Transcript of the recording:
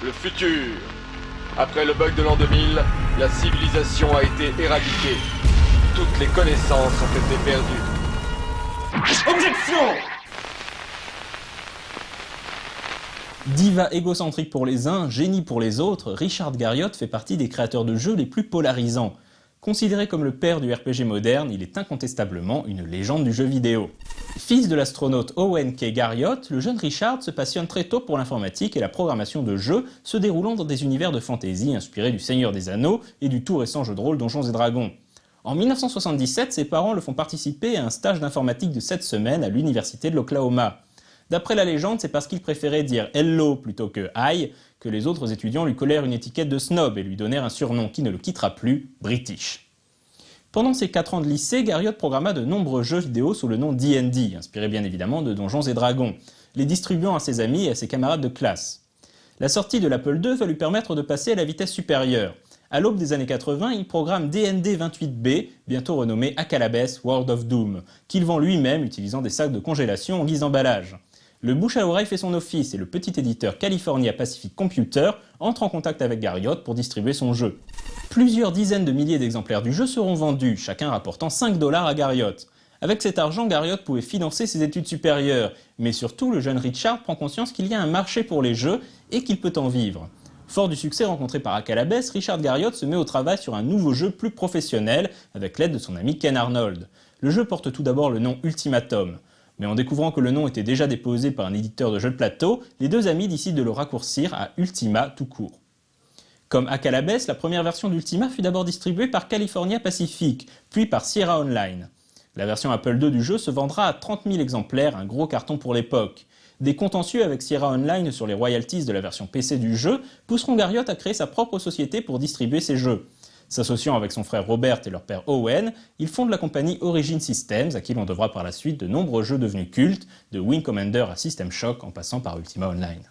Le futur. Après le bug de l'an 2000, la civilisation a été éradiquée. Toutes les connaissances ont été perdues. Objection! Diva égocentrique pour les uns, génie pour les autres, Richard Garriott fait partie des créateurs de jeux les plus polarisants. Considéré comme le père du RPG moderne, il est incontestablement une légende du jeu vidéo. Fils de l'astronaute Owen K. Garriott, le jeune Richard se passionne très tôt pour l'informatique et la programmation de jeux se déroulant dans des univers de fantasy inspirés du Seigneur des Anneaux et du tout récent jeu de rôle Donjons et Dragons. En 1977, ses parents le font participer à un stage d'informatique de 7 semaines à l'université de l'Oklahoma. D'après la légende, c'est parce qu'il préférait dire « hello » plutôt que « hi » que les autres étudiants lui collèrent une étiquette de snob et lui donnèrent un surnom qui ne le quittera plus, British. Pendant ses 4 ans de lycée, Garriott programma de nombreux jeux vidéo sous le nom D&D, inspiré bien évidemment de Donjons et Dragons, les distribuant à ses amis et à ses camarades de classe. La sortie de l'Apple II va lui permettre de passer à la vitesse supérieure. À l'aube des années 80, il programme D&D 28B, bientôt renommé Akalabes World of Doom, qu'il vend lui-même utilisant des sacs de congélation en guise d'emballage. Le bouche à oreille fait son office et le petit éditeur California Pacific Computer entre en contact avec Garriott pour distribuer son jeu. Plusieurs dizaines de milliers d'exemplaires du jeu seront vendus, chacun rapportant 5 $ à Garriott. Avec cet argent, Garriott pouvait financer ses études supérieures, mais surtout le jeune Richard prend conscience qu'il y a un marché pour les jeux et qu'il peut en vivre. Fort du succès rencontré par Akalabes, Richard Garriott se met au travail sur un nouveau jeu plus professionnel avec l'aide de son ami Ken Arnold. Le jeu porte tout d'abord le nom Ultimatum. Mais en découvrant que le nom était déjà déposé par un éditeur de jeux de plateau, les deux amis décident de le raccourcir à Ultima tout court. Comme Akalabes, la première version d'Ultima fut d'abord distribuée par California Pacific, puis par Sierra Online. La version Apple II du jeu se vendra à 30 000 exemplaires, un gros carton pour l'époque. Des contentieux avec Sierra Online sur les royalties de la version PC du jeu pousseront Garriott à créer sa propre société pour distribuer ses jeux. S'associant avec son frère Robert et leur père Owen, ils fondent la compagnie Origin Systems, à qui l'on devra par la suite de nombreux jeux devenus cultes, de Wing Commander à System Shock en passant par Ultima Online.